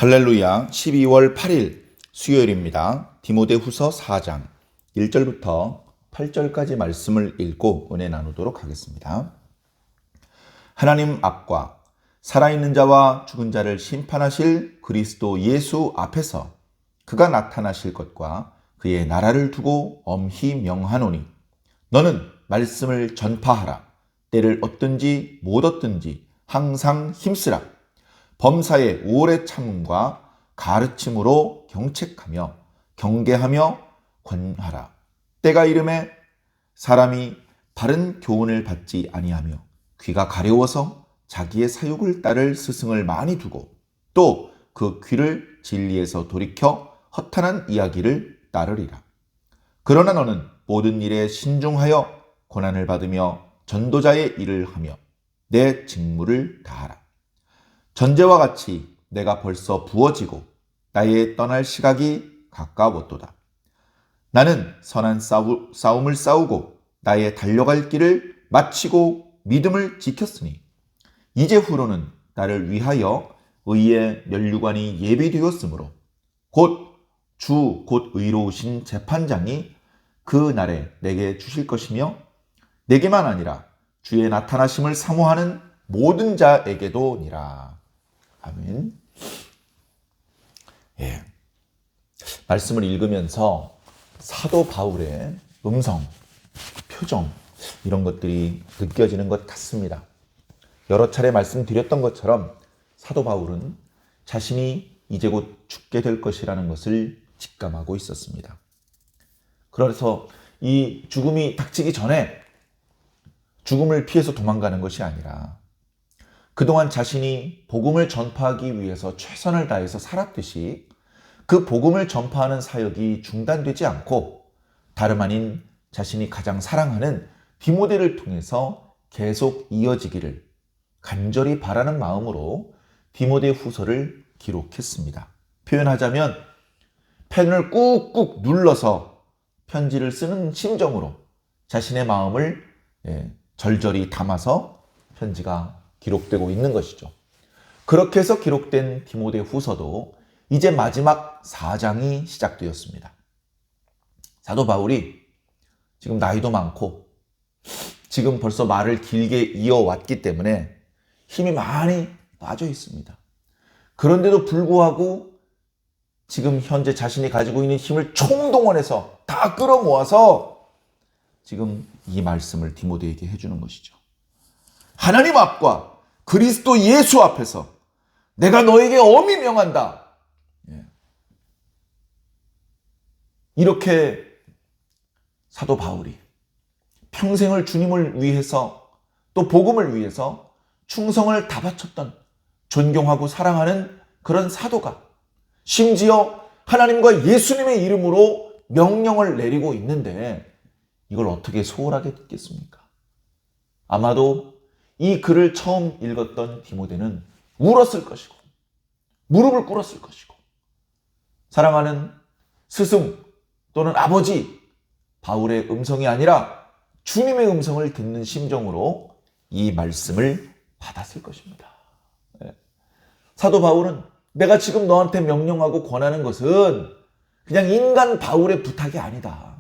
할렐루야. 12월 8일 수요일입니다. 디모데후서 4장 1절부터 8절까지 말씀을 읽고 은혜 나누도록 하겠습니다. 하나님 앞과 살아있는 자와 죽은 자를 심판하실 그리스도 예수 앞에서 그가 나타나실 것과 그의 나라를 두고 엄히 명하노니 너는 말씀을 전파하라. 때를 얻든지 못 얻든지 항상 힘쓰라. 범사의 오래 참음과 가르침으로 경책하며 경계하며 권하라. 때가 이름에 사람이 바른 교훈을 받지 아니하며 귀가 가려워서 자기의 사욕을 따를 스승을 많이 두고 또 그 귀를 진리에서 돌이켜 허탄한 이야기를 따르리라. 그러나 너는 모든 일에 신중하여 고난을 받으며 전도자의 일을 하며 내 직무를 다하라. 전제와 같이 내가 벌써 부어지고 나의 떠날 시각이 가까웠도다. 나는 선한 싸움을 싸우고 나의 달려갈 길을 마치고 믿음을 지켰으니 이제후로는 나를 위하여 의의 면류관이 예비되었으므로 곧 의로우신 재판장이 그 날에 내게 주실 것이며 내게만 아니라 주의 나타나심을 사모하는 모든 자에게도니라. 아멘. 예. 말씀을 읽으면서 사도 바울의 음성, 표정 이런 것들이 느껴지는 것 같습니다. 여러 차례 말씀드렸던 것처럼 사도 바울은 자신이 이제 곧 죽게 될 것이라는 것을 직감하고 있었습니다. 그래서 이 죽음이 닥치기 전에 죽음을 피해서 도망가는 것이 아니라 그동안 자신이 복음을 전파하기 위해서 최선을 다해서 살았듯이 그 복음을 전파하는 사역이 중단되지 않고 다름 아닌 자신이 가장 사랑하는 디모데를 통해서 계속 이어지기를 간절히 바라는 마음으로 디모데 후서를 기록했습니다. 표현하자면 펜을 꾹꾹 눌러서 편지를 쓰는 심정으로 자신의 마음을 절절히 담아서 편지가 기록되고 있는 것이죠. 그렇게 해서 기록된 디모데 후서도 이제 마지막 4장이 시작되었습니다. 사도 바울이 지금 나이도 많고 지금 벌써 말을 길게 이어왔기 때문에 힘이 많이 빠져 있습니다. 그런데도 불구하고 지금 현재 자신이 가지고 있는 힘을 총동원해서 다 끌어모아서 지금 이 말씀을 디모데에게 해주는 것이죠. 하나님 앞과 그리스도 예수 앞에서 내가 너에게 엄히 명한다. 이렇게 사도 바울이 평생을 주님을 위해서 또 복음을 위해서 충성을 다 바쳤던 존경하고 사랑하는 그런 사도가 심지어 하나님과 예수님의 이름으로 명령을 내리고 있는데 이걸 어떻게 소홀하게 듣겠습니까? 아마도 이 글을 처음 읽었던 디모데는 울었을 것이고 무릎을 꿇었을 것이고 사랑하는 스승 또는 아버지 바울의 음성이 아니라 주님의 음성을 듣는 심정으로 이 말씀을 받았을 것입니다. 사도 바울은 내가 지금 너한테 명령하고 권하는 것은 그냥 인간 바울의 부탁이 아니다.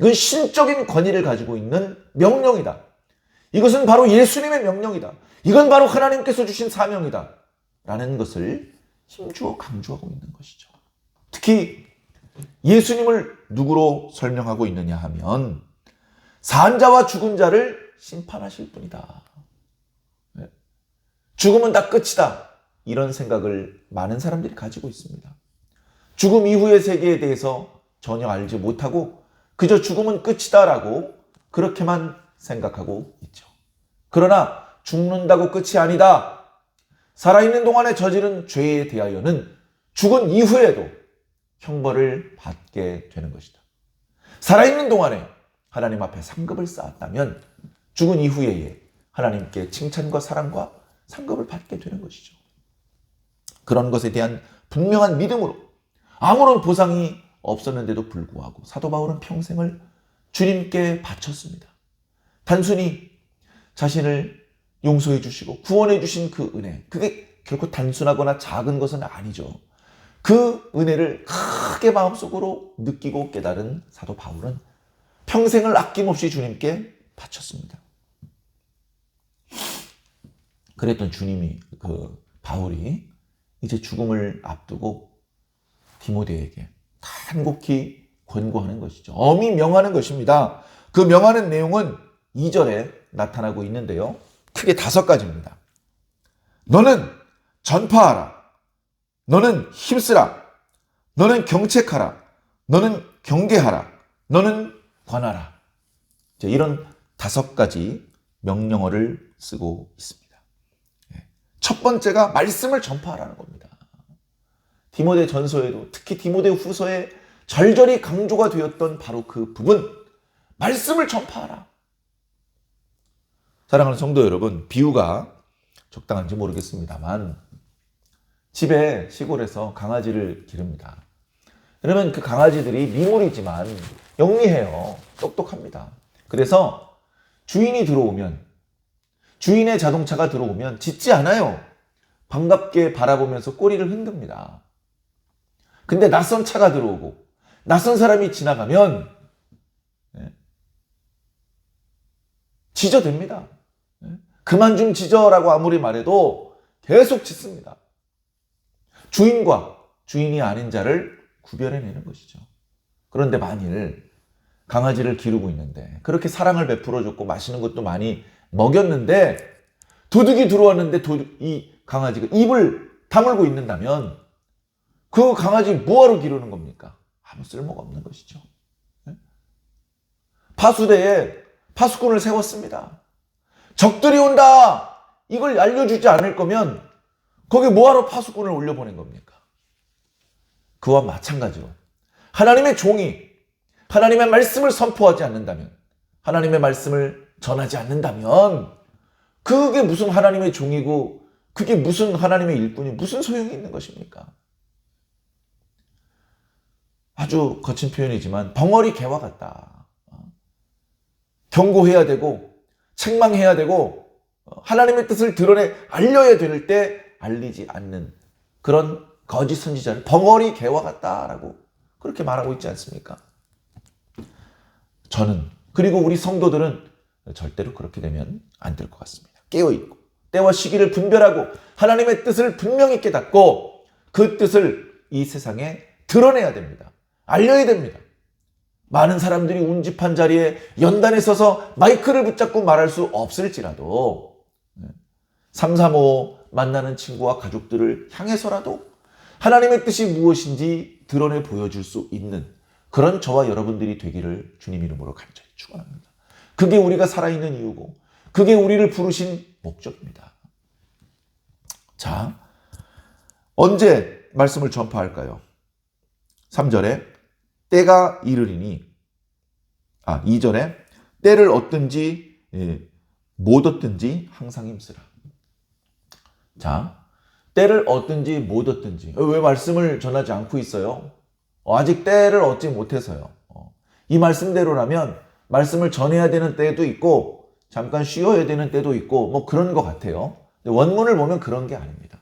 이건 신적인 권위를 가지고 있는 명령이다. 이것은 바로 예수님의 명령이다. 이건 바로 하나님께서 주신 사명이다. 라는 것을 힘주어 강조하고 있는 것이죠. 특히 예수님을 누구로 설명하고 있느냐 하면 산 자와 죽은 자를 심판하실 분이다. 죽음은 다 끝이다. 이런 생각을 많은 사람들이 가지고 있습니다. 죽음 이후의 세계에 대해서 전혀 알지 못하고 그저 죽음은 끝이다라고 그렇게만 생각하고 있죠. 그러나 죽는다고 끝이 아니다. 살아있는 동안에 저지른 죄에 대하여는 죽은 이후에도 형벌을 받게 되는 것이다. 살아있는 동안에 하나님 앞에 상급을 쌓았다면 죽은 이후에 하나님께 칭찬과 사랑과 상급을 받게 되는 것이죠. 그런 것에 대한 분명한 믿음으로 아무런 보상이 없었는데도 불구하고 사도 바울은 평생을 주님께 바쳤습니다. 단순히 자신을 용서해 주시고 구원해 주신 그 은혜, 그게 결코 단순하거나 작은 것은 아니죠. 그 은혜를 크게 마음속으로 느끼고 깨달은 사도 바울은 평생을 아낌없이 주님께 바쳤습니다. 그랬던 주님이 바울이 이제 죽음을 앞두고 디모데에게 간곡히 권고하는 것이죠. 엄히 명하는 것입니다. 그 명하는 내용은 2절에 나타나고 있는데요. 크게 5가지입니다. 너는 전파하라. 너는 힘쓰라. 너는 경책하라. 너는 경계하라. 너는 관하라. 이런 5가지 명령어를 쓰고 있습니다. 첫 번째가 말씀을 전파하라는 겁니다. 디모데 전서에도 특히 디모데 후서에 절절히 강조가 되었던 바로 그 부분, 말씀을 전파하라. 사랑하는 성도 여러분, 비유가 적당한지 모르겠습니다만 집에 시골에서 강아지를 기릅니다. 그러면 그 강아지들이 미몰이지만 영리해요. 똑똑합니다. 그래서 주인이 들어오면, 주인의 자동차가 들어오면 짖지 않아요. 반갑게 바라보면서 꼬리를 흔듭니다. 근데 낯선 차가 들어오고 낯선 사람이 지나가면 짖어댑니다. 그만 좀 짖어라고 아무리 말해도 계속 짖습니다. 주인과 주인이 아닌 자를 구별해내는 것이죠. 그런데 만일 강아지를 기르고 있는데 그렇게 사랑을 베풀어줬고 맛있는 것도 많이 먹였는데 도둑이 들어왔는데 이 강아지가 입을 다물고 있는다면 그 강아지 뭐하러 기르는 겁니까? 아무 쓸모가 없는 것이죠. 파수대에 파수꾼을 세웠습니다. 적들이 온다! 이걸 알려주지 않을 거면 거기 뭐하러 파수꾼을 올려보낸 겁니까? 그와 마찬가지로 하나님의 종이 하나님의 말씀을 선포하지 않는다면, 하나님의 말씀을 전하지 않는다면 그게 무슨 하나님의 종이고 그게 무슨 하나님의 일꾼이 무슨 소용이 있는 것입니까? 아주 거친 표현이지만 벙어리 개와 같다. 경고해야 되고 책망해야 되고 하나님의 뜻을 드러내 알려야 될 때 알리지 않는 그런 거짓 선지자를 벙어리 개와 같다라고 그렇게 말하고 있지 않습니까? 저는 그리고 우리 성도들은 절대로 그렇게 되면 안 될 것 같습니다. 깨어있고 때와 시기를 분별하고 하나님의 뜻을 분명히 깨닫고 그 뜻을 이 세상에 드러내야 됩니다. 알려야 됩니다. 많은 사람들이 운집한 자리에 연단에 서서 마이크를 붙잡고 말할 수 없을지라도 335 만나는 친구와 가족들을 향해서라도 하나님의 뜻이 무엇인지 드러내 보여줄 수 있는 그런 저와 여러분들이 되기를 주님 이름으로 간절히 축원합니다. 그게 우리가 살아있는 이유고 그게 우리를 부르신 목적입니다. 자, 언제 말씀을 전파할까요? 3절에 때가 이르리니 2절에 때를 얻든지 못 얻든지 항상 힘쓰라. 자, 때를 얻든지 못 얻든지 왜 말씀을 전하지 않고 있어요? 아직 때를 얻지 못해서요. 이 말씀대로라면 말씀을 전해야 되는 때도 있고 잠깐 쉬어야 되는 때도 있고 뭐 그런 것 같아요. 원문을 보면 그런 게 아닙니다.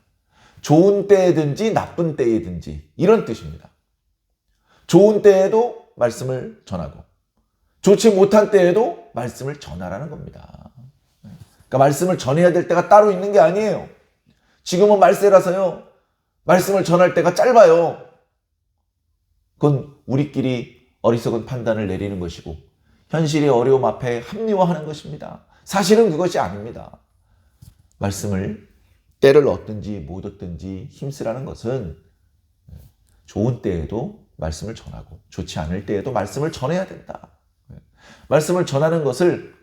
좋은 때든지 나쁜 때든지 이런 뜻입니다. 좋은 때에도 말씀을 전하고 좋지 못한 때에도 말씀을 전하라는 겁니다. 그러니까 말씀을 전해야 될 때가 따로 있는 게 아니에요. 지금은 말세라서요. 말씀을 전할 때가 짧아요. 그건 우리끼리 어리석은 판단을 내리는 것이고 현실의 어려움 앞에 합리화하는 것입니다. 사실은 그것이 아닙니다. 말씀을 때를 얻든지 못 얻든지 힘쓰라는 것은 좋은 때에도 말씀을 전하고 좋지 않을 때에도 말씀을 전해야 된다. 말씀을 전하는 것을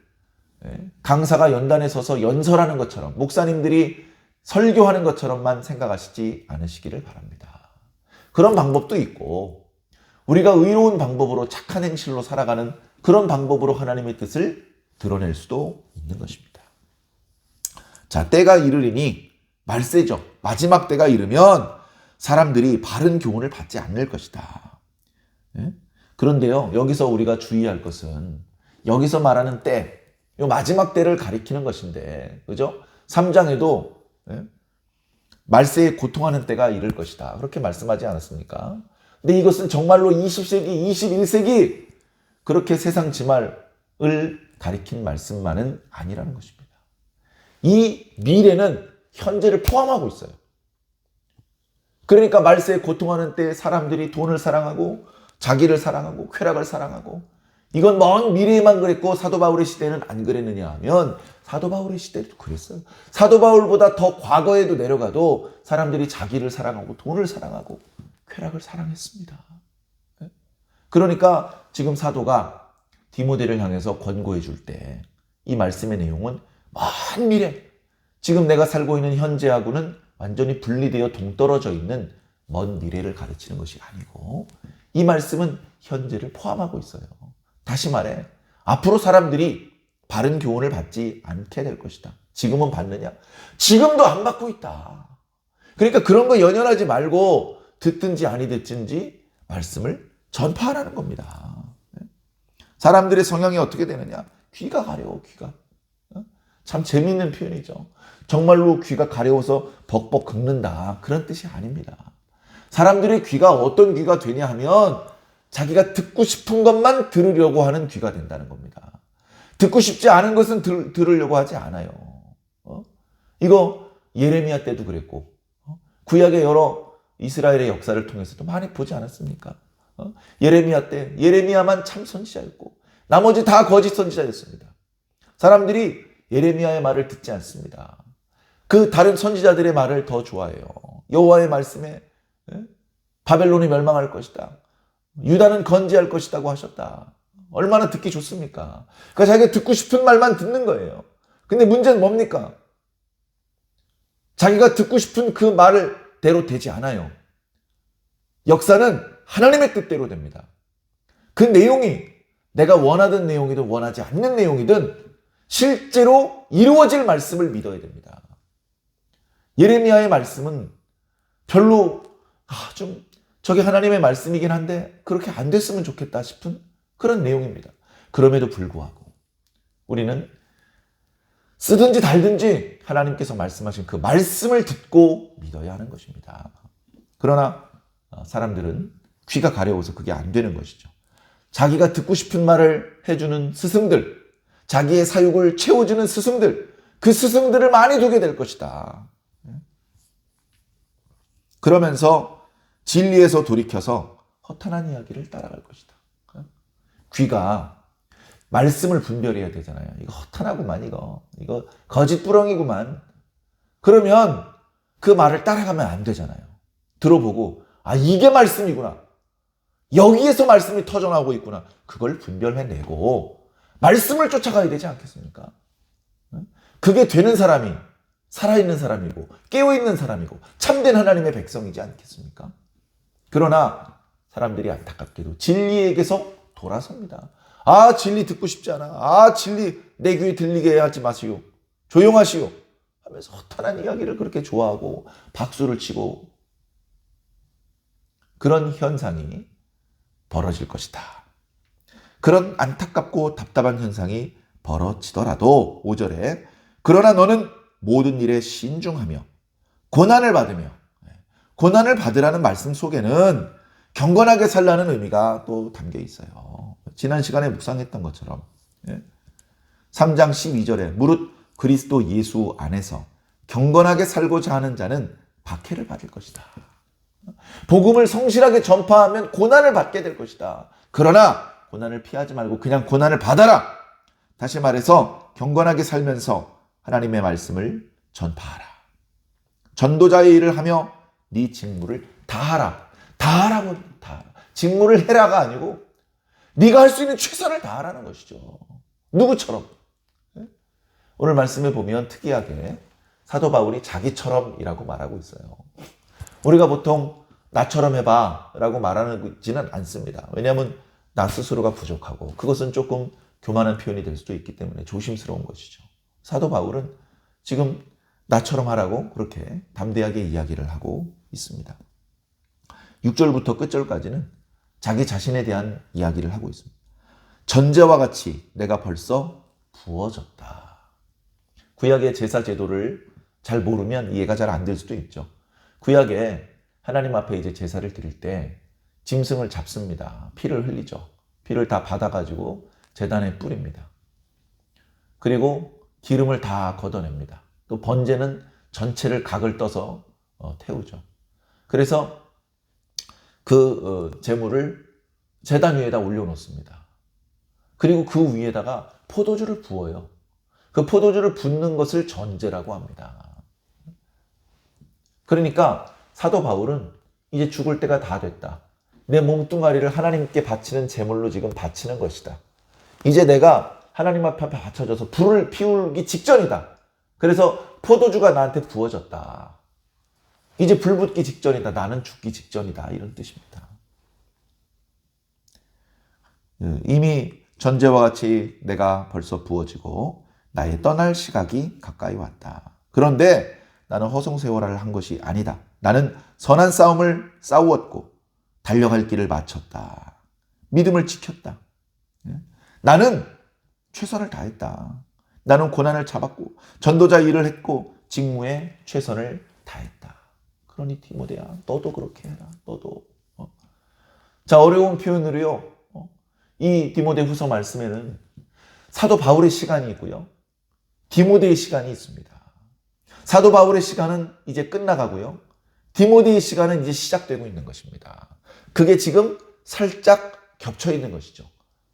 강사가 연단에 서서 연설하는 것처럼 목사님들이 설교하는 것처럼만 생각하시지 않으시기를 바랍니다. 그런 방법도 있고 우리가 의로운 방법으로 착한 행실로 살아가는 그런 방법으로 하나님의 뜻을 드러낼 수도 있는 것입니다. 자, 때가 이르리니 말세죠. 마지막 때가 이르면 사람들이 바른 교훈을 받지 않을 것이다. 그런데요, 여기서 우리가 주의할 것은 여기서 말하는 때, 이 마지막 때를 가리키는 것인데, 그죠? 3장에도 말세에 고통하는 때가 이를 것이다. 그렇게 말씀하지 않았습니까? 근데 이것은 정말로 20세기, 21세기 그렇게 세상 지말을 가리킨 말씀만은 아니라는 것입니다. 이 미래는 현재를 포함하고 있어요. 그러니까 말세에 고통하는 때 사람들이 돈을 사랑하고 자기를 사랑하고 쾌락을 사랑하고 이건 먼 미래에만 그랬고 사도 바울의 시대는 안 그랬느냐 하면 사도 바울의 시대도 그랬어요. 사도 바울보다 더 과거에도 내려가도 사람들이 자기를 사랑하고 돈을 사랑하고 쾌락을 사랑했습니다. 그러니까 지금 사도가 디모데를 향해서 권고해 줄 때 이 말씀의 내용은 먼 미래, 지금 내가 살고 있는 현재하고는 완전히 분리되어 동떨어져 있는 먼 미래를 가르치는 것이 아니고 이 말씀은 현재를 포함하고 있어요. 다시 말해 앞으로 사람들이 바른 교훈을 받지 않게 될 것이다. 지금은 받느냐? 지금도 안 받고 있다. 그러니까 그런 거 연연하지 말고 듣든지 아니 듣든지 말씀을 전파하라는 겁니다. 사람들의 성향이 어떻게 되느냐? 귀가 가려워, 귀가. 참 재미있는 표현이죠. 정말로 귀가 가려워서 벅벅 긁는다. 그런 뜻이 아닙니다. 사람들의 귀가 어떤 귀가 되냐 하면 자기가 듣고 싶은 것만 들으려고 하는 귀가 된다는 겁니다. 듣고 싶지 않은 것은 들으려고 하지 않아요. 이거 예레미야 때도 그랬고 구약의 여러 이스라엘의 역사를 통해서도 많이 보지 않았습니까? 예레미야 때 예레미야만 참 선지자였고 나머지 다 거짓 선지자였습니다. 사람들이 예레미야의 말을 듣지 않습니다. 그 다른 선지자들의 말을 더 좋아해요. 여호와의 말씀에 바벨론이 멸망할 것이다. 유다는 건재할 것이라고 하셨다. 얼마나 듣기 좋습니까? 그러니까 자기가 듣고 싶은 말만 듣는 거예요. 근데 문제는 뭡니까? 자기가 듣고 싶은 그 말을 대로 되지 않아요. 역사는 하나님의 뜻대로 됩니다. 그 내용이 내가 원하던 내용이든 원하지 않는 내용이든 실제로 이루어질 말씀을 믿어야 됩니다. 예레미야의 말씀은 별로 좀 저게 하나님의 말씀이긴 한데 그렇게 안 됐으면 좋겠다 싶은 그런 내용입니다. 그럼에도 불구하고 우리는 쓰든지 달든지 하나님께서 말씀하신 그 말씀을 듣고 믿어야 하는 것입니다. 그러나 사람들은 귀가 가려워서 그게 안 되는 것이죠. 자기가 듣고 싶은 말을 해주는 스승들, 자기의 사육을 채워주는 스승들, 그 스승들을 많이 두게 될 것이다. 그러면서 진리에서 돌이켜서 허탄한 이야기를 따라갈 것이다. 귀가 말씀을 분별해야 되잖아요. 이거 허탄하구만, 이거 거짓부렁이구만. 그러면 그 말을 따라가면 안 되잖아요. 들어보고 이게 말씀이구나. 여기에서 말씀이 터져나오고 있구나. 그걸 분별해내고 말씀을 쫓아가야 되지 않겠습니까? 그게 되는 사람이 살아있는 사람이고 깨어있는 사람이고 참된 하나님의 백성이지 않겠습니까? 그러나 사람들이 안타깝게도 진리에게서 돌아섭니다. 진리 듣고 싶지 않아. 진리 내 귀에 들리게 하지 마시오. 조용하시오. 하면서 허탄한 이야기를 그렇게 좋아하고 박수를 치고 그런 현상이 벌어질 것이다. 그런 안타깝고 답답한 현상이 벌어지더라도 5절에 그러나 너는 모든 일에 신중하며 고난을 받으라는 말씀 속에는 경건하게 살라는 의미가 또 담겨 있어요. 지난 시간에 묵상했던 것처럼 3장 12절에 무릇 그리스도 예수 안에서 경건하게 살고자 하는 자는 박해를 받을 것이다. 복음을 성실하게 전파하면 고난을 받게 될 것이다. 그러나 고난을 피하지 말고 그냥 고난을 받아라. 다시 말해서 경건하게 살면서 하나님의 말씀을 전파하라. 전도자의 일을 하며 네 직무를 다하라. 다하라고 다하라. 직무를 해라가 아니고 네가 할 수 있는 최선을 다하라는 것이죠. 누구처럼? 오늘 말씀을 보면 특이하게 사도 바울이 자기처럼이라고 말하고 있어요. 우리가 보통 나처럼 해봐 라고 말하지는 않습니다. 왜냐하면 나 스스로가 부족하고 그것은 조금 교만한 표현이 될 수도 있기 때문에 조심스러운 것이죠. 사도 바울은 지금 나처럼 하라고 그렇게 담대하게 이야기를 하고 있습니다. 6절부터 끝절까지는 자기 자신에 대한 이야기를 하고 있습니다. 전제와 같이 내가 벌써 부어졌다. 구약의 제사 제도를 잘 모르면 이해가 잘 안 될 수도 있죠. 구약에 하나님 앞에 이제 제사를 드릴 때 짐승을 잡습니다. 피를 흘리죠. 피를 다 받아가지고 제단에 뿌립니다. 그리고 기름을 다 걷어냅니다. 또 번제는 전체를 각을 떠서 태우죠. 그래서 그 제물을 제단 위에다 올려놓습니다. 그리고 그 위에다가 포도주를 부어요. 그 포도주를 붓는 것을 전제라고 합니다. 그러니까 사도 바울은 이제 죽을 때가 다 됐다. 내 몸뚱아리를 하나님께 바치는 제물로 지금 바치는 것이다. 이제 내가 하나님 앞에 바쳐져서 불을 피우기 직전이다. 그래서 포도주가 나한테 부어졌다. 이제 불 붙기 직전이다. 나는 죽기 직전이다. 이런 뜻입니다. 이미 전제와 같이 내가 벌써 부어지고 나의 떠날 시각이 가까이 왔다. 그런데 나는 허송세월을 한 것이 아니다. 나는 선한 싸움을 싸우었고 달려갈 길을 마쳤다. 믿음을 지켰다. 나는 최선을 다했다. 나는 고난을 참았고 전도자 일을 했고 직무에 최선을 다했다. 그러니 디모데야, 너도 그렇게 해라. 너도. 자, 어려운 표현으로요. 이 디모데 후서 말씀에는 사도 바울의 시간이 있고요. 디모데의 시간이 있습니다. 사도 바울의 시간은 이제 끝나가고요. 디모데의 시간은 이제 시작되고 있는 것입니다. 그게 지금 살짝 겹쳐 있는 것이죠.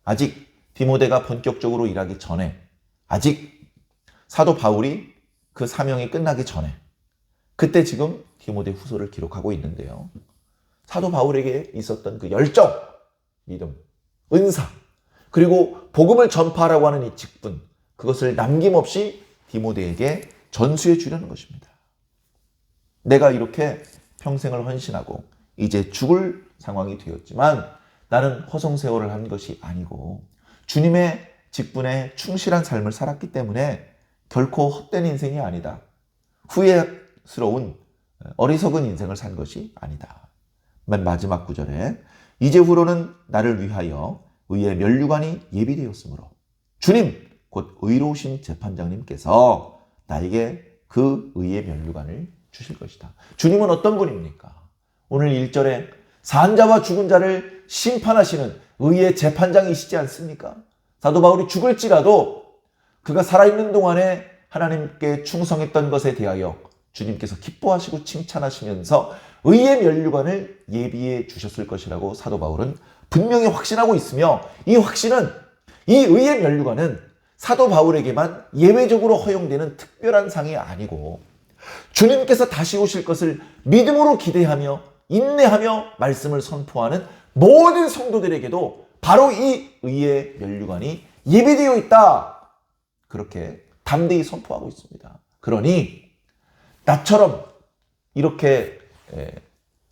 아직 디모데가 본격적으로 일하기 전에, 아직 사도 바울이 그 사명이 끝나기 전에, 그때 지금 디모데 후서를 기록하고 있는데요. 사도 바울에게 있었던 그 열정, 믿음, 은사, 그리고 복음을 전파하라고 하는 이 직분, 그것을 남김없이 디모데에게 전수해 주려는 것입니다. 내가 이렇게 평생을 헌신하고 이제 죽을 상황이 되었지만 나는 허송세월을 한 것이 아니고 주님의 직분에 충실한 삶을 살았기 때문에 결코 헛된 인생이 아니다. 후회스러운 어리석은 인생을 산 것이 아니다. 맨 마지막 구절에 이제후로는 나를 위하여 의의 면류관이 예비되었으므로 주님 곧 의로우신 재판장님께서 나에게 그 의의 면류관을 주실 것이다. 주님은 어떤 분입니까? 오늘 1절에 산 자와 죽은 자를 심판하시는 의의 재판장이시지 않습니까? 사도 바울이 죽을지라도 그가 살아있는 동안에 하나님께 충성했던 것에 대하여 주님께서 기뻐하시고 칭찬하시면서 의의 면류관을 예비해 주셨을 것이라고 사도 바울은 분명히 확신하고 있으며 이 확신은, 이 의의 면류관은 사도 바울에게만 예외적으로 허용되는 특별한 상이 아니고 주님께서 다시 오실 것을 믿음으로 기대하며 인내하며 말씀을 선포하는 모든 성도들에게도 바로 이 의의 면류관이 예비되어 있다. 그렇게 담대히 선포하고 있습니다. 그러니 나처럼 이렇게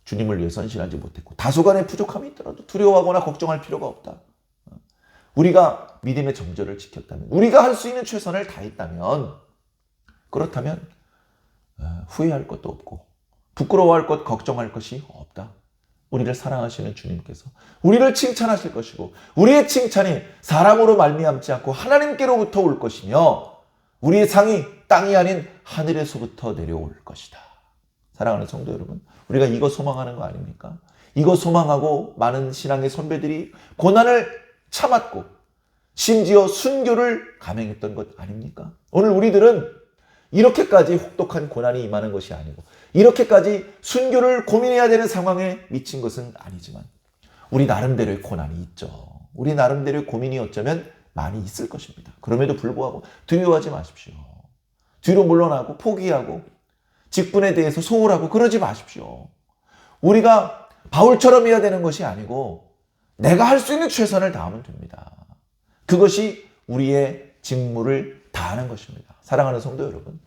주님을 위해 헌신하지 못했고 다소간의 부족함이 있더라도 두려워하거나 걱정할 필요가 없다. 우리가 믿음의 정절을 지켰다면, 우리가 할 수 있는 최선을 다했다면, 그렇다면 후회할 것도 없고 부끄러워할 것, 걱정할 것이 없다. 우리를 사랑하시는 주님께서 우리를 칭찬하실 것이고 우리의 칭찬이 사람으로 말미암지 않고 하나님께로부터 올 것이며 우리의 상이 땅이 아닌 하늘에서부터 내려올 것이다. 사랑하는 성도 여러분, 우리가 이거 소망하는 거 아닙니까? 이거 소망하고 많은 신앙의 선배들이 고난을 참았고 심지어 순교를 감행했던 것 아닙니까? 오늘 우리들은 이렇게까지 혹독한 고난이 임하는 것이 아니고 이렇게까지 순교를 고민해야 되는 상황에 미친 것은 아니지만 우리 나름대로의 고난이 있죠. 우리 나름대로의 고민이 어쩌면 많이 있을 것입니다. 그럼에도 불구하고 두려워하지 마십시오. 뒤로 물러나고 포기하고 직분에 대해서 소홀하고 그러지 마십시오. 우리가 바울처럼 해야 되는 것이 아니고 내가 할 수 있는 최선을 다하면 됩니다. 그것이 우리의 직무를 다하는 것입니다. 사랑하는 성도 여러분,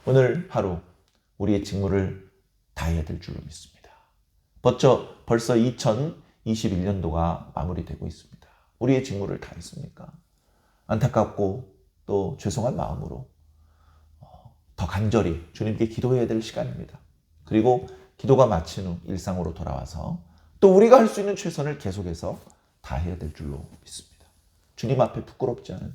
오늘 하루 우리의 직무를 다해야 될 줄로 믿습니다. 벌써 2021년도가 마무리되고 있습니다. 우리의 직무를 다했습니까? 안타깝고 또 죄송한 마음으로 더 간절히 주님께 기도해야 될 시간입니다. 그리고 기도가 마친 후 일상으로 돌아와서 또 우리가 할 수 있는 최선을 계속해서 다해야 될 줄로 믿습니다. 주님 앞에 부끄럽지 않은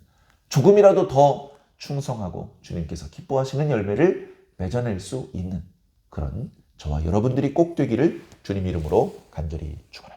조금이라도 더 충성하고 주님께서 기뻐하시는 열매를 맺어낼 수 있는 그런 저와 여러분들이 꼭 되기를 주님 이름으로 간절히 축원합니다.